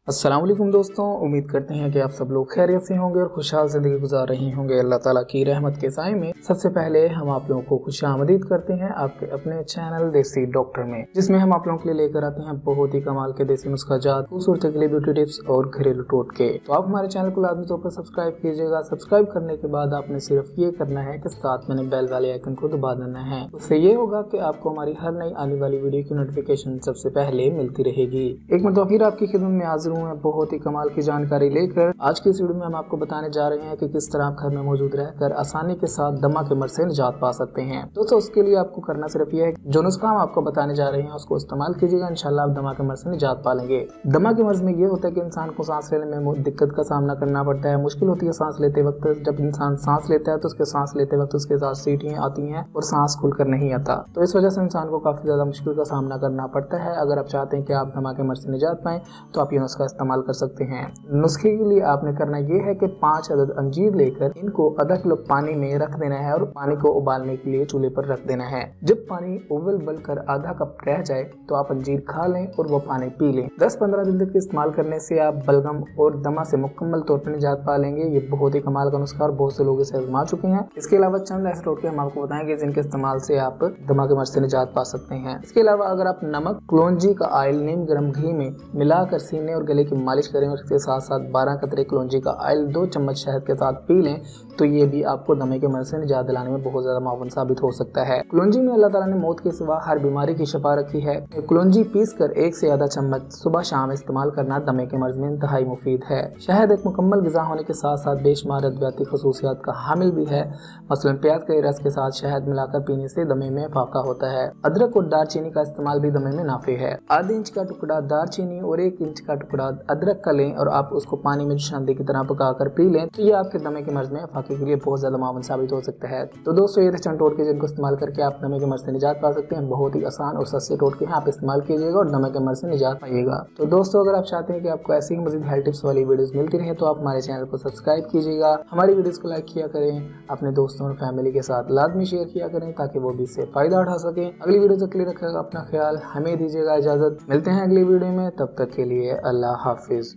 अस्सलाम वालेकुम दोस्तों, उम्मीद करते हैं कि आप सब लोग खैरियत से होंगे और खुशहाल ज़िंदगी गुजार रहे होंगे। अल्लाह ताला की रहमत के साए में सबसे पहले हम आप लोगों को खुशामदीद करते हैं आपके अपने चैनल देसी डॉक्टर में, जिसमें हम आप लोगों के लिए लेकर आते हैं बहुत ही कमाल के देसी नुस्खा जात, खूबसूरती के लिए ब्यूटी टिप्स और घरेलू टोटके। तो आप हमारे चैनल को लाजमी तौर पर सब्सक्राइब कीजिएगा। सब्सक्राइब करने के बाद आपने सिर्फ ये करना है कि साथ में बेल वाले आइकन को दबा देना है। उससे ये होगा कि आपको हमारी हर नई आने वाली वीडियो की नोटिफिकेशन सबसे पहले मिलती रहेगी। एक मरतबा फिर आपकी खिदमत में हाजिर हूँ बहुत ही कमाल की जानकारी लेकर। आज की इस वीडियो में हम आपको बताने जा रहे हैं कि किस तरह आप घर में मौजूद रहकर आसानी के साथ दमा के मर्ज से निजात पा सकते हैं। दोस्तों, उसके लिए आपको करना सिर्फ ये है, जो नुस्खा हम आपको बताने जा रहे हैं उसको इस्तेमाल कीजिएगा, इंशाल्लाह आप दमा के मर्ज से निजात पा लेंगे। दमा के मर्ज में ये होता है कि इंसान को सांस लेने में दिक्कत का सामना करना पड़ता है, मुश्किल होती है सांस लेते वक्त। जब इंसान सांस लेता है तो उसके सांस लेते वक्त उसके साथ सीटियां आती हैं और सांस खुलकर नहीं आता, तो इस वजह से इंसान को काफी ज्यादा मुश्किल का सामना करना पड़ता है। अगर आप चाहते हैं कि आप दमा के मर्ज से निजात पाएं तो आप ये नुस्खा इस्तेमाल कर सकते हैं। नुस्खे के लिए आपने करना ये है कि 5 अदद अंजीर लेकर इनको आधा किलो पानी में रख देना है और पानी को उबालने के लिए चूल्हे पर रख देना है। जब पानी उबल कर आधा कप रह जाए तो आप अंजीर खा लें और वो पानी पी लें। 10-15 दिन तक इस्तेमाल करने से आप बलगम और दमा से मुकम्मल तौर पर निजात पा लेंगे। ये बहुत ही कमाल का नुस्खा और बहुत से लोग इसे आजमा चुके हैं। इसके अलावा चंद ऐसे टोटके हम आपको बताएंगे जिनके इस्तेमाल से आप दमा के मर्ज से निजात पा सकते हैं। इसके अलावा अगर आप नमक, कलौंजी का ऑयल नीम गर्म घी में मिलाकर सीने और गले की मालिश करें और इसके साथ साथ 12 कतरे कलौंजी का ऑयल 2 चम्मच शहद के साथ पी लें तो ये भी आपको दमे के मर्ज से निजात दिलाने में बहुत ज्यादा मुआवन साबित हो सकता है। कलौंजी में अल्लाह ताला ने मौत के सिवा हर बीमारी की शफा रखी है। कलौंजी पीसकर 1 से आधा चम्मच सुबह शाम इस्तेमाल करना दमे के मर्ज में इंतहाई मुफीद है। शहद एक मुकम्मल ग़िज़ा होने के साथ साथ बेशुमार अद्वियाती खसूसियात का हामिल भी है। मसलन प्याज के रस के साथ शहद मिलाकर पीने से दमे में फाका होता है। अदरक और दालचीनी का इस्तेमाल भी दमे में नाफे है। आधे इंच का टुकड़ा दालचीनी और 1 इंच का टुकड़ा अदरक का लें और आप उसको पानी में शांति की तरह पकाकर पी लें तो ये आपके दमे के मर्ज में फाके के लिए बहुत ज्यादा मुआवन साबित हो सकता है। तो दोस्तों, ये थे चंद टोटके जिनको इस्तेमाल करके आप दमे के मर्ज से निजात पा सकते हैं। बहुत ही आसान और सस्ते टोटके हैं, आप इस्तेमाल कीजिएगा और दमे के मर्ज से निजात पाइएगा। तो दोस्तों, अगर आप चाहते हैं कि आपको ऐसी ही मजीद हेल्थ टिप्स वाली वीडियोस मिलती रहे तो आप हमारे चैनल को सब्सक्राइब कीजिएगा, हमारी वीडियोस को लाइक किया करें, अपने दोस्तों और फैमिली के साथ लाजमी शेयर किया करें ताकि वो भी इससे फायदा उठा सके। अगली वीडियो तक के लिए रखिएगा अपना ख्याल, हमें दीजिएगा इजाजत। मिलते हैं अगली वीडियो में, तब तक के लिए अल्लाह हाफिज।